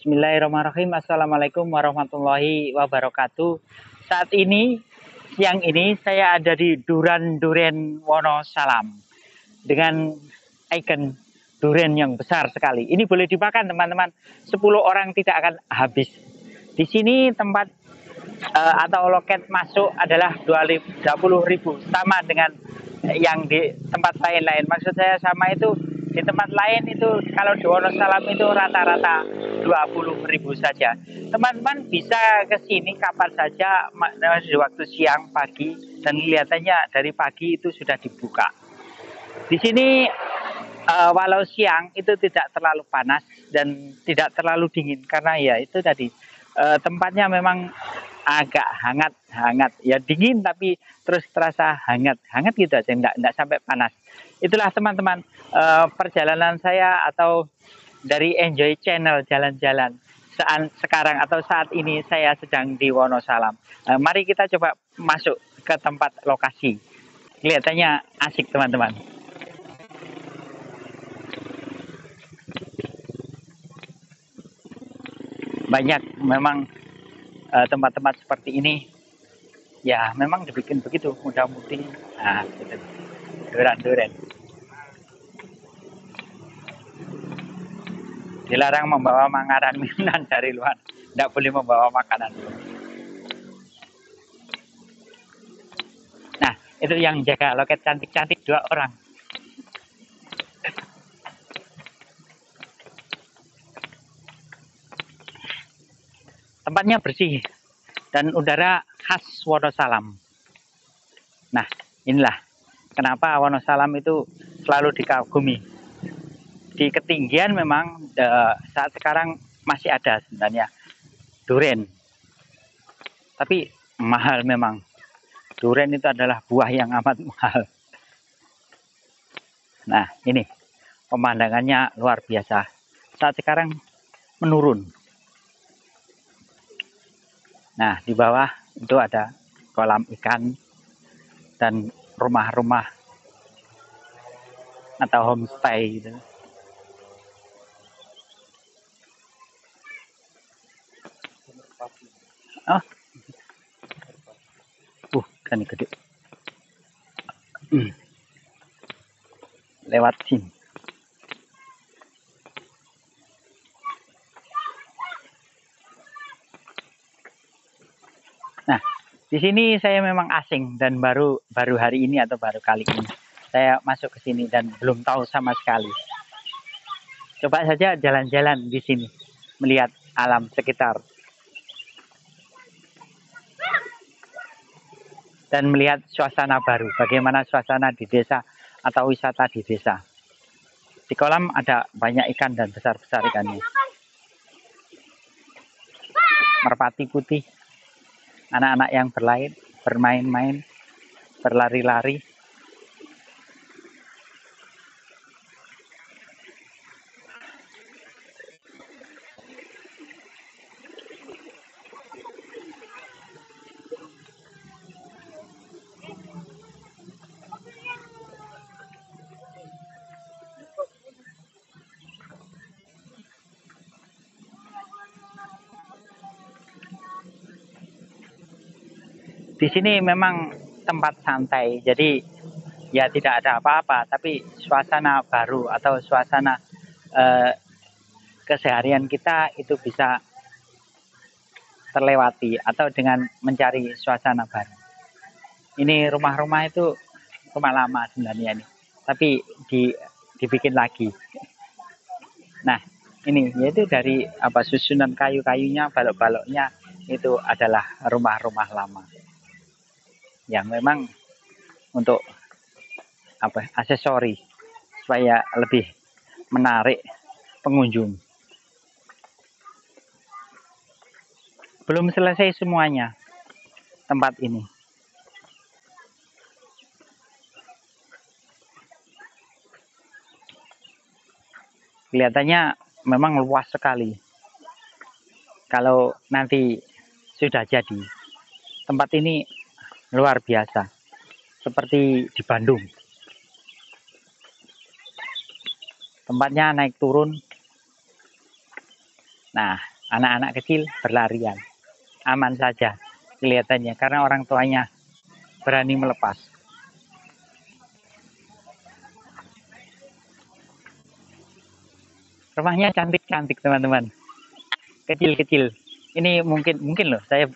Bismillahirrahmanirrahim. Assalamualaikum warahmatullahi wabarakatuh. Saat ini, siang ini saya ada di Duren Wonosalam dengan ikon duren yang besar sekali. Ini boleh dimakan teman-teman. 10 orang tidak akan habis. Di sini tempat atau loket masuk adalah 20.000, sama dengan yang di tempat lain-lain. Maksud saya sama itu di tempat lain itu kalau di Wonosalam itu rata-rata 20.000 saja. Teman-teman bisa ke sini kapan saja di waktu siang, pagi, dan kelihatannya dari pagi itu sudah dibuka. Di sini walau siang itu tidak terlalu panas dan tidak terlalu dingin karena ya itu tadi tempatnya memang agak hangat ya, dingin tapi terus terasa hangat gitu aja, enggak sampai panas. Itulah teman-teman perjalanan saya atau dari Enjoy Channel jalan-jalan sekarang atau saat ini saya sedang di Wonosalam. Mari kita coba masuk ke tempat lokasi, kelihatannya asik teman-teman. Banyak memang tempat-tempat seperti ini ya, memang dibikin begitu mudah-mudi. Nah, gitu. Duren dilarang membawa makanan minuman dari luar, tidak boleh membawa makanan. Nah, itu yang jaga loket cantik-cantik 2 orang. Tempatnya bersih dan udara khas Wonosalam. Nah, inilah kenapa Wonosalam itu selalu dikagumi. Di ketinggian memang saat sekarang masih ada sebenarnya duren, tapi mahal memang. Duren itu adalah buah yang amat mahal. Nah, ini pemandangannya luar biasa. Saat sekarang menurun. Nah, di bawah itu ada kolam ikan dan rumah-rumah atau homestay gitu. Oh, kan gede. Lewat sini. Nah, di sini saya memang asing dan baru hari ini atau baru kali ini saya masuk ke sini dan belum tahu sama sekali. Coba saja jalan-jalan di sini, melihat alam sekitar dan melihat suasana baru. Bagaimana suasana di desa atau wisata di desa. Di kolam ada banyak ikan dan besar-besar ikannya. Merpati putih. Anak-anak yang bermain-main, berlari-lari. Di sini memang tempat santai, jadi ya tidak ada apa-apa, tapi suasana baru atau suasana keseharian kita itu bisa terlewati atau dengan mencari suasana baru. Ini rumah-rumah itu rumah lama sebenarnya ini, tapi dibikin lagi. Nah, ini yaitu dari susunan kayu-kayunya, balok-baloknya itu adalah rumah-rumah lama yang memang untuk aksesori supaya lebih menarik pengunjung. Belum selesai semuanya tempat ini. Kelihatannya memang luas sekali. Kalau nanti sudah jadi, tempat ini luar biasa. Seperti di Bandung. Tempatnya naik turun. Nah, Anak-anak kecil berlarian, aman saja kelihatannya karena orang tuanya berani melepas. Rumahnya cantik-cantik teman-teman, kecil-kecil. Ini mungkin loh, saya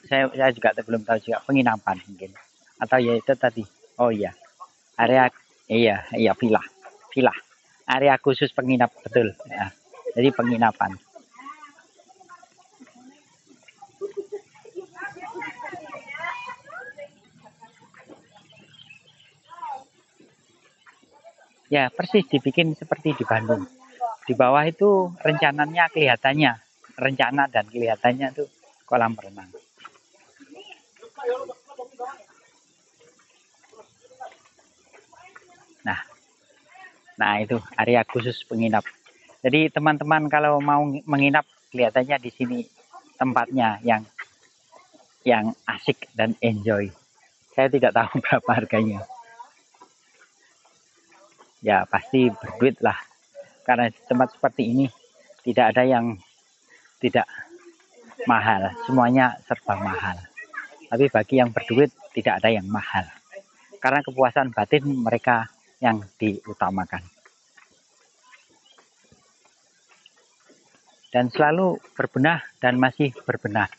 juga belum tahu juga, penginapan mungkin, atau ya itu tadi. Oh iya, area, iya villa, villa, area khusus penginap, betul ya. Jadi penginapan. Ya persis dibikin seperti di Bandung. Di bawah itu rencananya kelihatannya, rencana dan kelihatannya tuh kolam renang. Nah, nah itu area khusus penginap. Jadi teman-teman kalau mau menginap, kelihatannya di sini tempatnya yang asik dan enjoy. Saya tidak tahu berapa harganya. Ya pasti berduit lah. Karena tempat seperti ini tidak ada yang tidak mahal. Semuanya serba mahal. Tapi bagi yang berduit tidak ada yang mahal. Karena kepuasan batin mereka yang diutamakan. Dan selalu berbenah dan masih berbenah.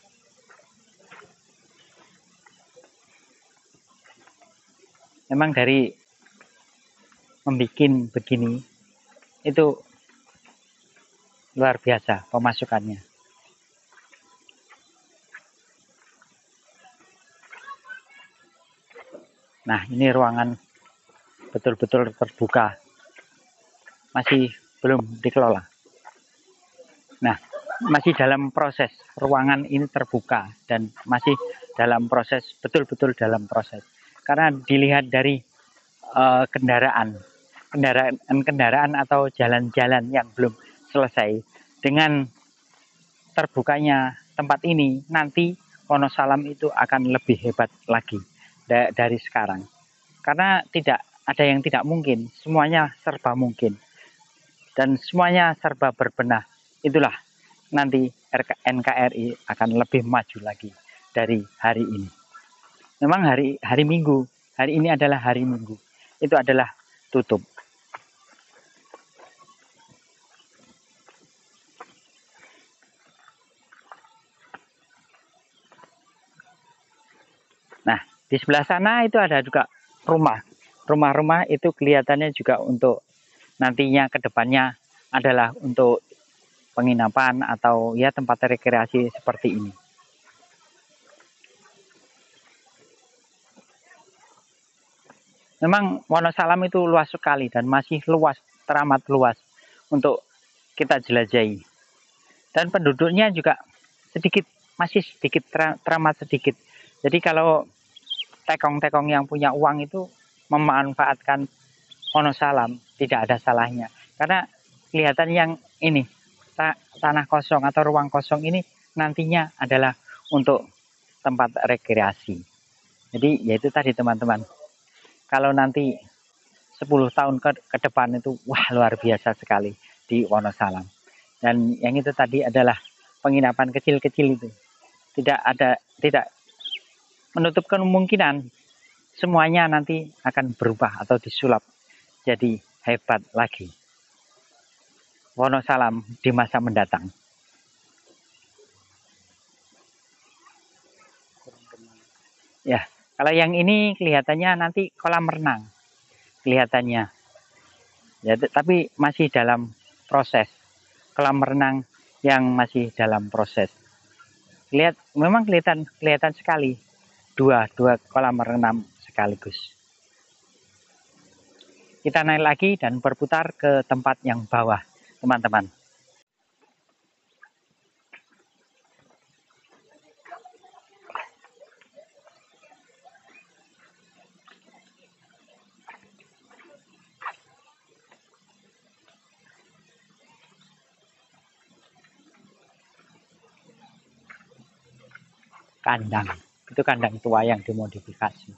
Memang dari membuat begini itu luar biasa pemasukannya. Nah, ini ruangan betul-betul terbuka, masih belum dikelola. Nah, masih dalam proses, ruangan ini terbuka dan masih dalam proses, betul-betul dalam proses. Karena dilihat dari kendaraan atau jalan-jalan yang belum selesai, dengan terbukanya tempat ini, nanti Wonosalam itu akan lebih hebat lagi dari sekarang. Karena tidak ada yang tidak mungkin, semuanya serba mungkin. Dan semuanya serba berbenah. Itulah nanti NKRI akan lebih maju lagi dari hari ini. Memang hari Minggu, hari ini adalah hari Minggu. Itu adalah tutup. Nah, di sebelah sana itu ada juga rumah. Rumah-rumah itu kelihatannya juga untuk nantinya ke depannya adalah untuk penginapan atau ya tempat rekreasi seperti ini. Memang Wonosalam itu luas sekali dan masih luas, teramat luas untuk kita jelajahi. Dan penduduknya juga sedikit, masih sedikit, teramat sedikit. Jadi kalau tekong-tekong yang punya uang itu memanfaatkan Wonosalam, tidak ada salahnya. Karena kelihatan yang ini, tanah kosong atau ruang kosong ini nantinya adalah untuk tempat rekreasi. Jadi yaitu tadi teman-teman, kalau nanti 10 tahun ke depan itu wah luar biasa sekali di Wonosalam. Dan yang itu tadi adalah penginapan kecil-kecil itu. Tidak menutup kemungkinan semuanya nanti akan berubah atau disulap jadi hebat lagi. Wonosalam di masa mendatang. Ya, kalau yang ini kelihatannya nanti kolam renang. Kelihatannya. Ya, tapi masih dalam proses. Kolam renang yang masih dalam proses. Memang kelihatan sekali dua kolam renang sekaligus. Kita naik lagi dan berputar ke tempat yang bawah, teman-teman. Kandang, itu kandang tua yang dimodifikasi.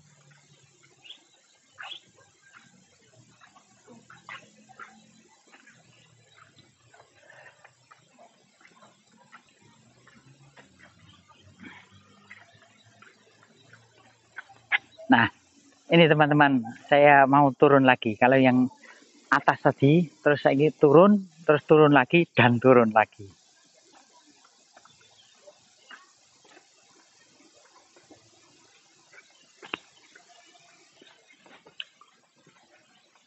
Nah, ini teman-teman, saya mau turun lagi. Kalau yang atas tadi, terus saya ini turun, terus turun lagi, dan turun lagi.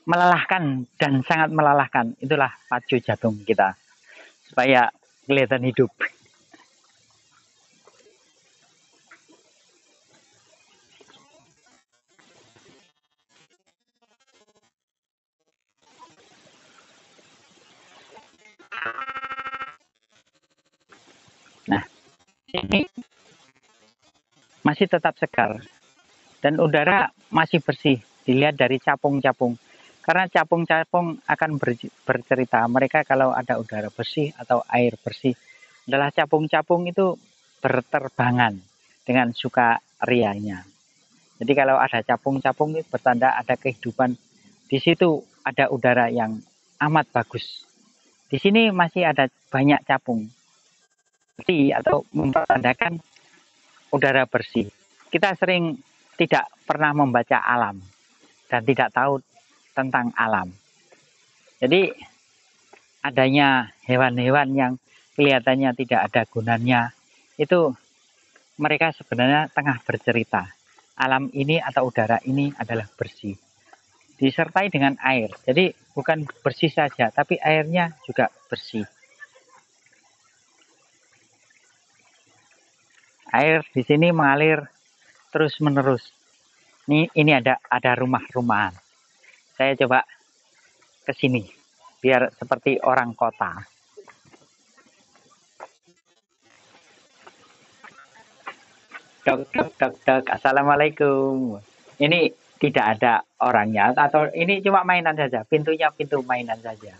Melelahkan dan sangat melelahkan. Itulah pacu jatung kita. Supaya kelihatan hidup. Nah, ini masih tetap segar. Dan udara masih bersih. Dilihat dari capung-capung. Karena capung-capung akan bercerita. Mereka kalau ada udara bersih atau air bersih, adalah capung-capung itu berterbangan dengan sukarianya. Jadi kalau ada capung-capung itu bertanda ada kehidupan. Di situ ada udara yang amat bagus. Di sini masih ada banyak capung. Atau mempertandakan udara bersih. Kita sering tidak pernah membaca alam dan tidak tahu tentang alam. Jadi adanya hewan-hewan yang kelihatannya tidak ada gunanya, itu mereka sebenarnya tengah bercerita. Alam ini atau udara ini adalah bersih. Disertai dengan air. Jadi bukan bersih saja, tapi airnya juga bersih. Air di sini mengalir terus-menerus. Ini ada rumah-rumahan. Saya coba ke sini biar seperti orang kota. Dok, dok, dok, dok. Assalamualaikum. Ini tidak ada orangnya atau ini cuma mainan saja. Pintunya pintu mainan saja.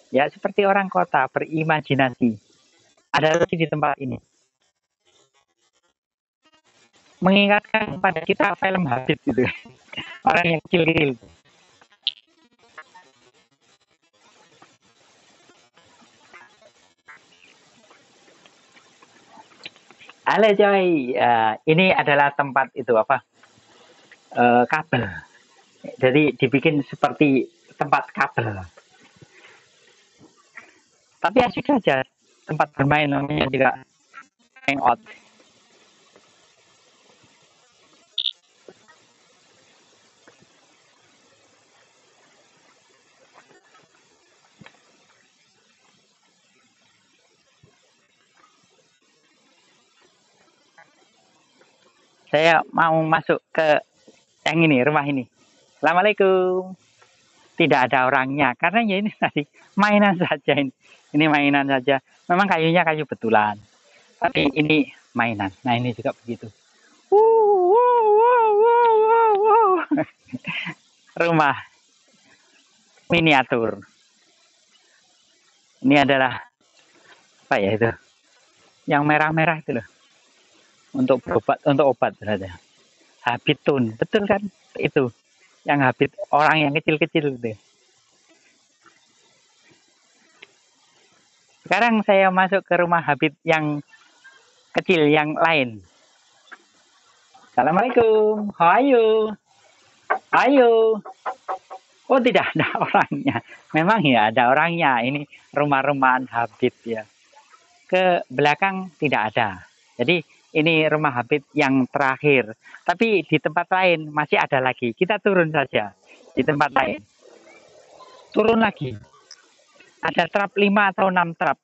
Ya seperti orang kota berimajinasi. Ada lagi di tempat ini. Mengingatkan pada kita film Habib gitu. Orang yang kecil-kecil. Halo coy, ini adalah tempat itu apa? Kabel. Jadi dibikin seperti tempat kabel. Tapi asik saja tempat bermain namanya juga hangout. Saya mau masuk ke yang ini, rumah ini. Assalamualaikum. Tidak ada orangnya karena ya ini tadi mainan saja ini. Ini mainan saja. Memang kayunya kayu betulan. Tapi ini mainan. Nah, ini juga begitu. Rumah miniatur. Ini adalah apa ya itu? Yang merah-merah itu loh. Untuk obat saja. Habitun, betul kan? Itu yang habit orang yang kecil-kecil gitu. Sekarang saya masuk ke rumah habit yang kecil yang lain. Assalamualaikum. Hayo. Hayo. Oh, tidak ada orangnya. Memang ya ada orangnya. Ini rumah-rumahan habit ya. Ke belakang tidak ada. Jadi ini rumah habit yang terakhir. Tapi di tempat lain masih ada lagi. Kita turun saja di tempat lain. Turun lagi. Ada trap 5 atau 6 trap.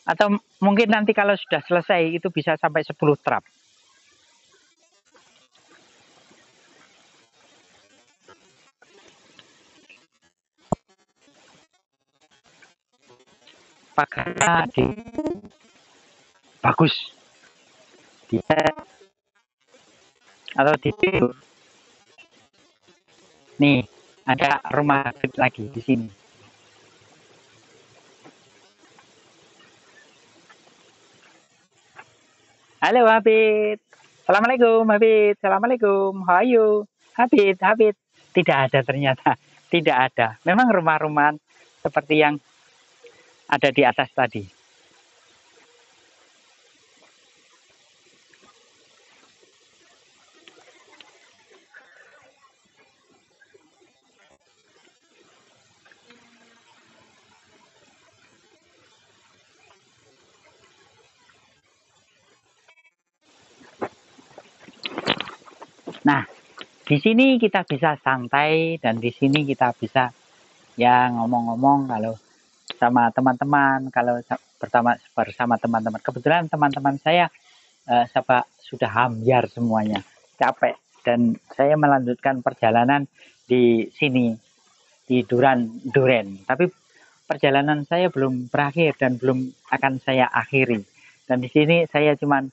Atau mungkin nanti kalau sudah selesai itu bisa sampai 10 trap. Pagarnya bagus. Atau di nih ada rumah habit lagi di sini. Halo Habib. Assalamualaikum Habib. Assalamualaikum. Hayo. Habib, Habib. Tidak ada ternyata. Tidak ada. Memang rumah-rumahan seperti yang ada di atas tadi. Nah, di sini kita bisa santai dan di sini kita bisa ya ngomong-ngomong kalau sama teman-teman, kalau bersama teman-teman. Kebetulan teman-teman saya sudah hambar semuanya, capek dan saya melanjutkan perjalanan di sini di Duren. Tapi perjalanan saya belum berakhir dan belum akan saya akhiri. Dan di sini saya cuman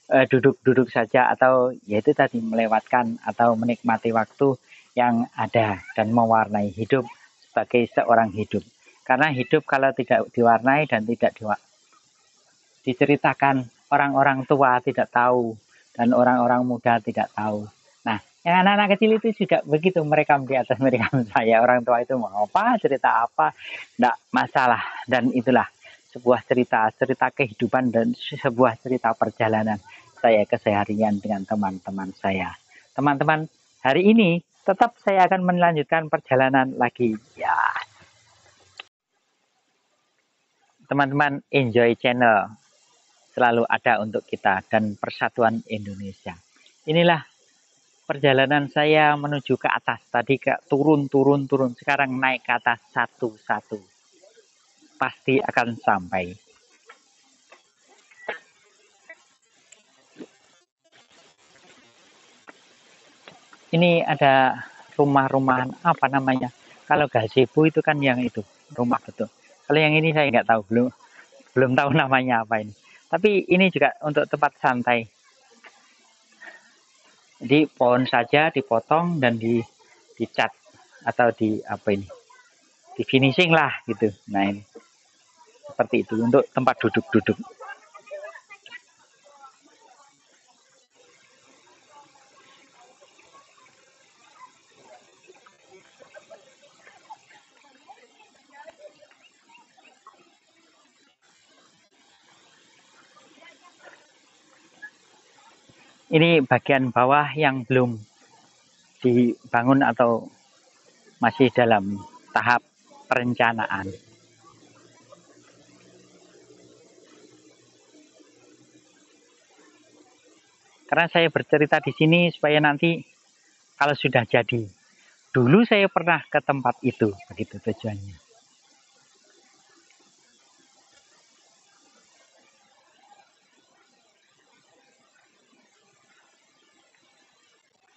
duduk-duduk saja atau yaitu tadi melewatkan atau menikmati waktu yang ada dan mewarnai hidup sebagai seorang hidup. Karena hidup kalau tidak diwarnai dan tidak diceritakan, orang-orang tua tidak tahu dan orang-orang muda tidak tahu. Nah, yang anak-anak kecil itu juga begitu, merekam di atas merekam saya. Orang tua itu mau apa, cerita apa, tidak masalah. Dan itulah sebuah cerita kehidupan dan sebuah cerita perjalanan saya keseharian dengan teman-teman saya. Teman-teman, hari ini tetap saya akan melanjutkan perjalanan lagi. Ya, teman-teman, enjoy channel selalu ada untuk kita dan persatuan Indonesia. Inilah perjalanan saya menuju ke atas. Tadi ke turun. Sekarang naik ke atas satu-satu. Pasti akan sampai. Ini ada rumah-rumahan, apa namanya? Kalau gazebo itu kan yang itu, rumah betul. Kalau yang ini saya nggak tahu, belum tahu namanya apa ini. Tapi ini juga untuk tempat santai. Jadi pohon saja dipotong dan dicat atau di apa ini, di finishing lah gitu. Nah ini seperti itu untuk tempat duduk-duduk. Ini bagian bawah yang belum dibangun atau masih dalam tahap perencanaan. Karena saya bercerita di sini supaya nanti kalau sudah jadi. Dulu saya pernah ke tempat itu, begitu tujuannya.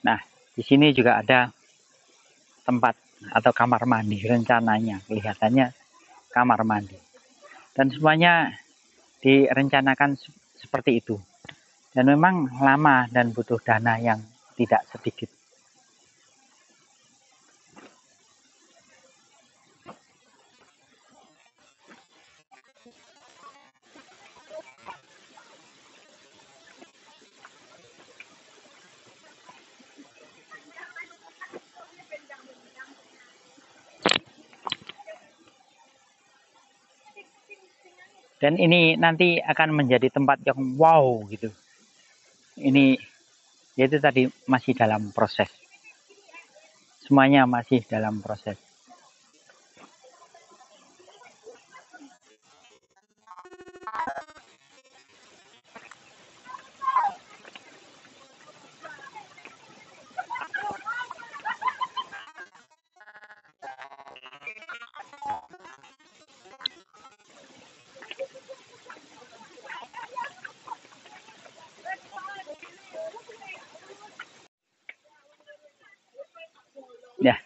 Nah, di sini juga ada tempat atau kamar mandi rencananya, kelihatannya kamar mandi. Dan semuanya direncanakan seperti itu. Dan memang lama dan butuh dana yang tidak sedikit. Dan ini nanti akan menjadi tempat yang wow gitu. Ini yaitu tadi masih dalam proses. Semuanya masih dalam proses. Ya,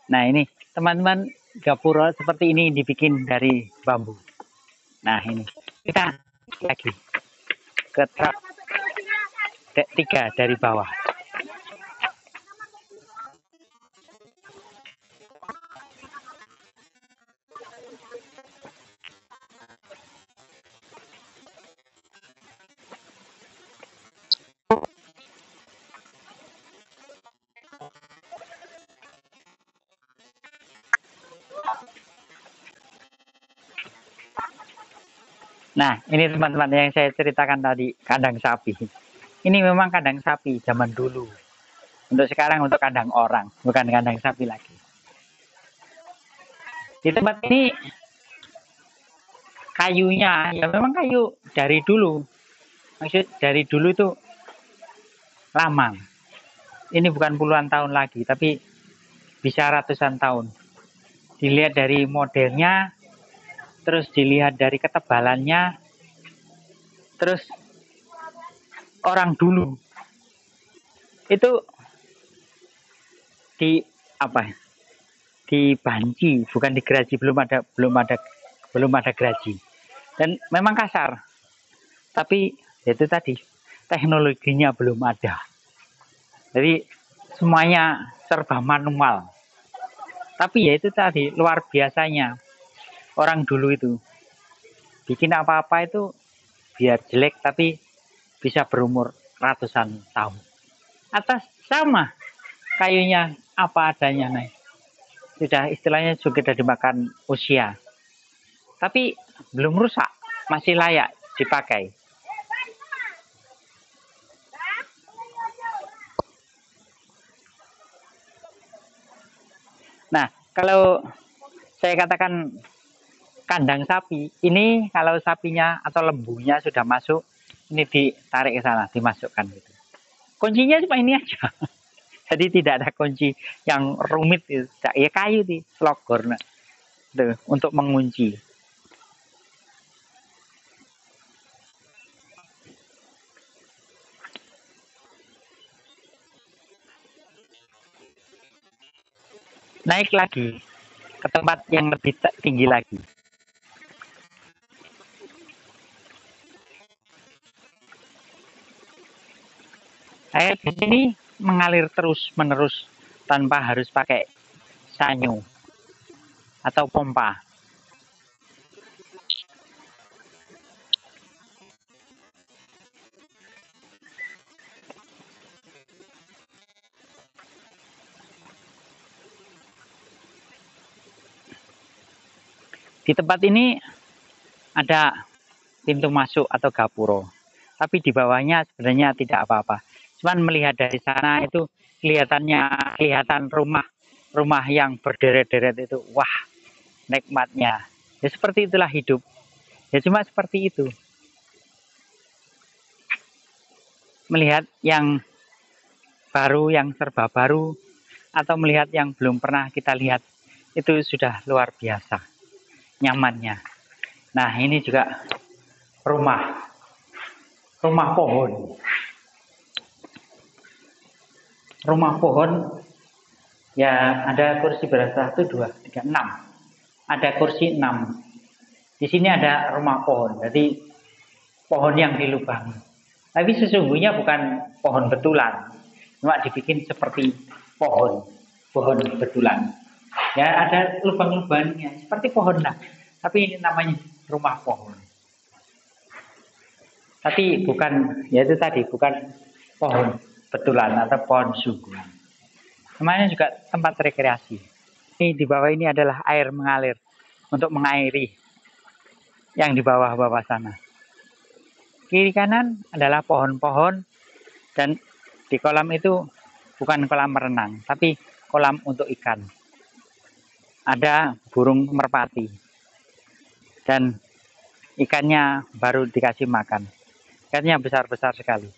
nah ini teman-teman gapura seperti ini dibikin dari bambu. Nah ini kita lagi ke trap 3 dari bawah. Nah ini teman-teman yang saya ceritakan tadi, kandang sapi. Ini memang kandang sapi zaman dulu. Untuk sekarang untuk kandang orang, bukan kandang sapi lagi. Di tempat ini kayunya ya memang kayu dari dulu. Maksud dari dulu itu lama. ini bukan puluhan tahun lagi, tapi bisa ratusan tahun. Dilihat dari modelnya, terus dilihat dari ketebalannya, terus orang dulu itu di apa? Dibanci, bukan digeraji, belum ada geraji. Dan memang kasar. Tapi itu tadi teknologinya belum ada. Jadi semuanya serba manual. Tapi ya itu tadi luar biasanya orang dulu itu bikin apa-apa itu biar jelek tapi bisa berumur ratusan tahun. Atas sama kayunya apa adanya nih. Sudah istilahnya juga sudah dimakan usia. Tapi belum rusak, masih layak dipakai. Nah, kalau saya katakan kandang sapi, ini kalau sapinya atau lembunya sudah masuk, ini ditarik ke sana, dimasukkan gitu. Kuncinya cuma ini aja. Jadi tidak ada kunci yang rumit, ya kayu di selogor nah, untuk mengunci. Naik lagi ke tempat yang lebih tinggi lagi. Air di sini mengalir terus-menerus tanpa harus pakai sanyu atau pompa. Di tempat ini ada pintu masuk atau gapuro, tapi di bawahnya sebenarnya tidak apa-apa. Cuman melihat dari sana itu kelihatan rumah yang berderet-deret itu, wah nikmatnya. Ya seperti itulah hidup. Ya cuma seperti itu. Melihat yang baru, yang serba baru, atau melihat yang belum pernah kita lihat, itu sudah luar biasa nyamannya. Nah ini juga rumah pohon. Rumah pohon ya ada kursi berapa? 1, 2, 3, 6. Ada kursi 6. Di sini ada rumah pohon. Jadi pohon yang dilubangi. Tapi sesungguhnya bukan pohon betulan. Cuma dibikin seperti pohon betulan. Ya ada lubang-lubangnya seperti pohon lah. Tapi ini namanya rumah pohon. Tapi bukan, ya itu tadi bukan pohon betulan atau pohon sungguhan. Namanya juga tempat rekreasi. Ini di bawah ini adalah air mengalir untuk mengairi yang di bawah-bawah sana. Kiri kanan adalah pohon-pohon dan di kolam itu bukan kolam renang, tapi kolam untuk ikan. Ada burung merpati dan ikannya baru dikasih makan. Ikannya besar-besar sekali.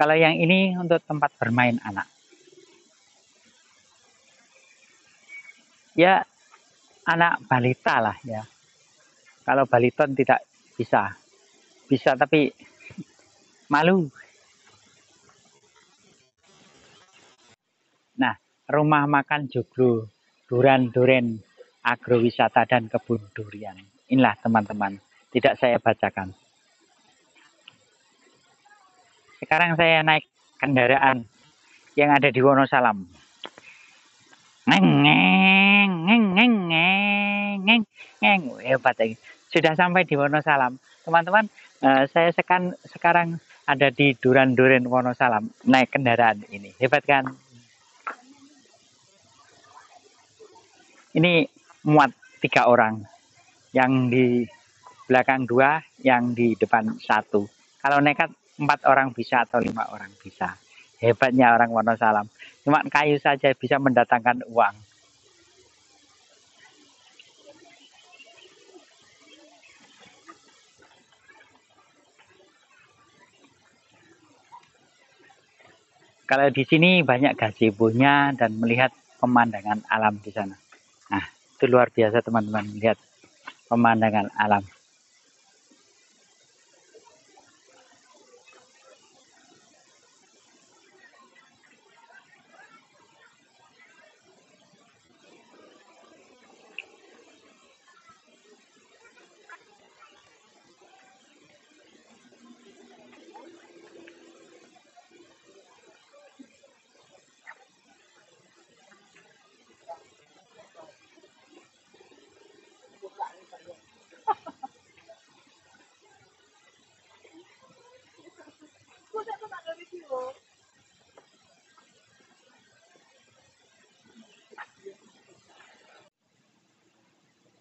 Kalau yang ini untuk tempat bermain anak. Ya, anak balita lah ya. Kalau baliton tidak bisa. Bisa tapi malu. Nah, rumah makan Joglo, Duran-Duren, agrowisata dan kebun durian. Inilah teman-teman, tidak saya bacakan. Sekarang saya naik kendaraan yang ada di Wonosalam. Ngeng ngeng ngeng ngeng ngeng ngeng, hebat lagi. Sudah sampai di Wonosalam, teman-teman. Saya sekarang ada di Duran-Duren Wonosalam, naik kendaraan ini, hebat kan? Ini muat 3 orang. Yang di belakang 2, yang di depan 1. Kalau nekat 4 orang bisa atau 5 orang bisa. Hebatnya orang Wonosalam. Cuma kayu saja bisa mendatangkan uang. Kalau di sini banyak gazebo-nya dan melihat pemandangan alam di sana. Nah, itu luar biasa teman-teman, melihat pemandangan alam.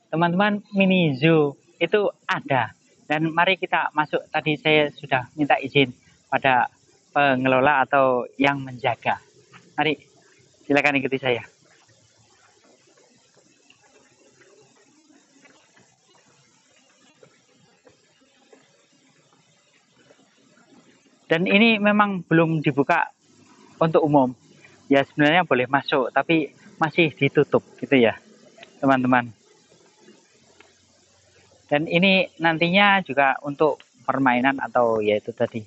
Teman-teman, mini zoo itu ada. Dan mari kita masuk. Tadi saya sudah minta izin pada pengelola atau yang menjaga. Mari, silakan ikuti saya. Dan ini memang belum dibuka untuk umum. Ya sebenarnya boleh masuk, tapi masih ditutup gitu ya, teman-teman. Dan ini nantinya juga untuk permainan atau yaitu tadi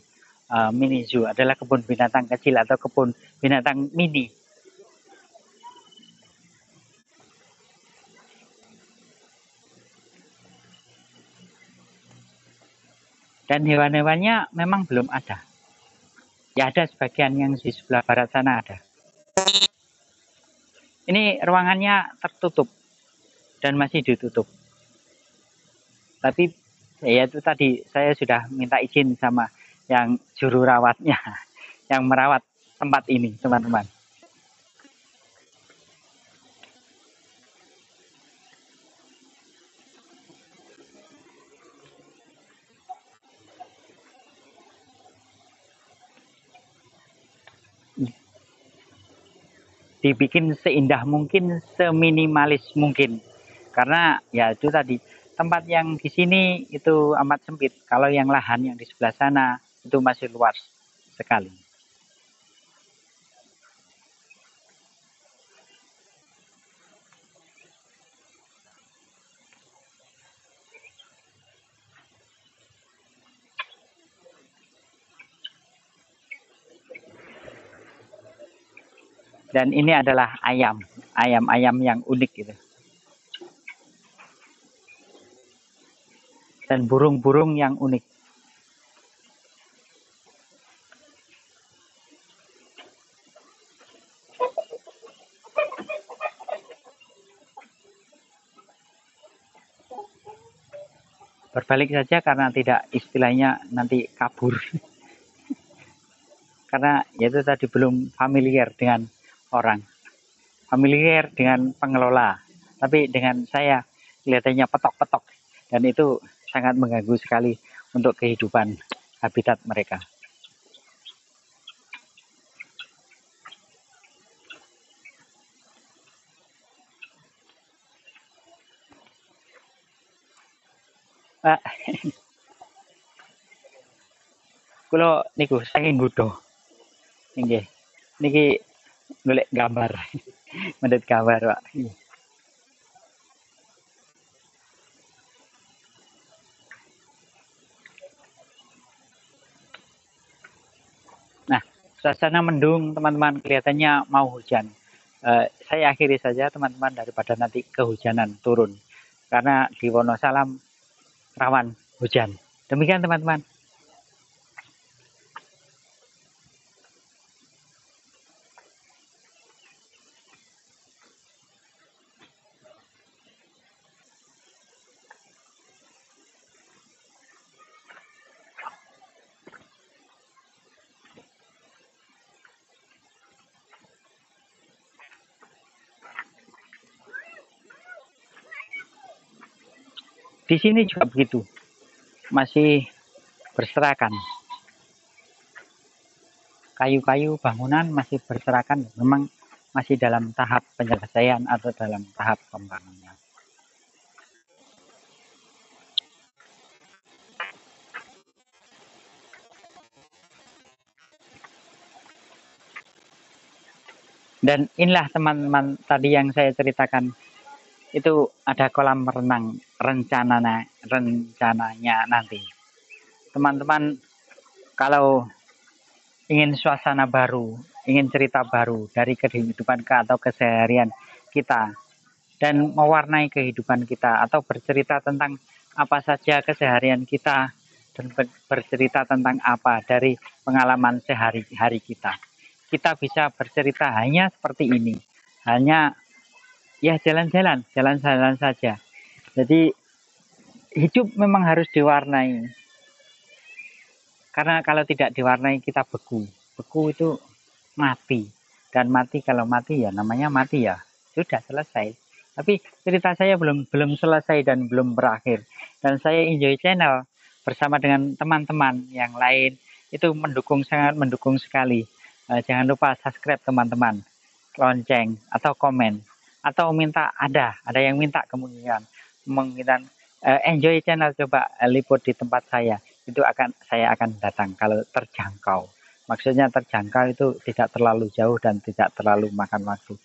mini zoo adalah kebun binatang kecil atau kebun binatang mini. Dan hewan-hewannya memang belum ada. Ya ada sebagian yang di sebelah barat sana ada. Ini ruangannya tertutup dan masih ditutup. Tapi ya itu tadi saya sudah minta izin sama yang juru rawatnya, yang merawat tempat ini, teman-teman. Dibikin seindah mungkin, seminimalis mungkin. Karena ya itu tadi, tempat yang di sini itu amat sempit. Kalau yang lahan yang di sebelah sana itu masih luas sekali. Dan ini adalah ayam, ayam-ayam yang unik gitu. Dan burung-burung yang unik. Berbalik saja karena tidak, istilahnya nanti kabur. Karena yaitu tadi belum familiar dengan orang, familiar dengan pengelola, tapi dengan saya kelihatannya petok-petok, dan itu sangat mengganggu sekali untuk kehidupan habitat mereka. Pak, kulo niku saking gudo, nggih, niki golek gambar, mendet gambar, Pak. Nah, suasana mendung, teman-teman, kelihatannya mau hujan. Saya akhiri saja, teman-teman, daripada nanti kehujanan turun. Karena di Wonosalam rawan hujan. Demikian, teman-teman. Di sini juga begitu, masih berserakan. Kayu-kayu bangunan masih berserakan, memang masih dalam tahap penyelesaian atau dalam tahap pembangunan. Dan inilah teman-teman tadi yang saya ceritakan, itu ada kolam renang rencananya nanti. Teman-teman kalau ingin suasana baru, ingin cerita baru dari kehidupan atau keseharian kita, dan mewarnai kehidupan kita, atau bercerita tentang apa saja keseharian kita, dan bercerita tentang apa dari pengalaman sehari-hari kita. Kita bisa bercerita hanya seperti ini, hanya ya jalan-jalan saja. Jadi hidup memang harus diwarnai, karena kalau tidak diwarnai kita beku itu mati, dan mati kalau mati ya namanya mati, ya sudah selesai. Tapi cerita saya belum selesai dan belum berakhir, dan saya Enjoy Channel bersama dengan teman-teman yang lain itu sangat mendukung sekali. Jangan lupa subscribe teman-teman, lonceng atau komen, atau minta ada yang minta kemungkinan Enjoy Channel coba liput di tempat saya, itu saya akan datang kalau terjangkau. Maksudnya terjangkau itu tidak terlalu jauh dan tidak terlalu makan waktu.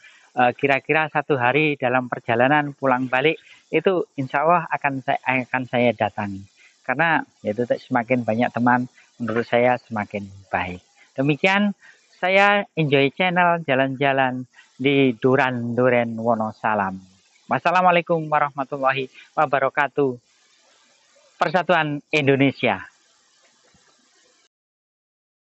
Kira-kira 1 hari dalam perjalanan pulang balik itu insya Allah akan saya datangi, karena itu semakin banyak teman, menurut saya semakin baik. Demikian saya Enjoy Channel jalan-jalan di Duren Wonosalam. Wassalamualaikum warahmatullahi wabarakatuh. Persatuan Indonesia.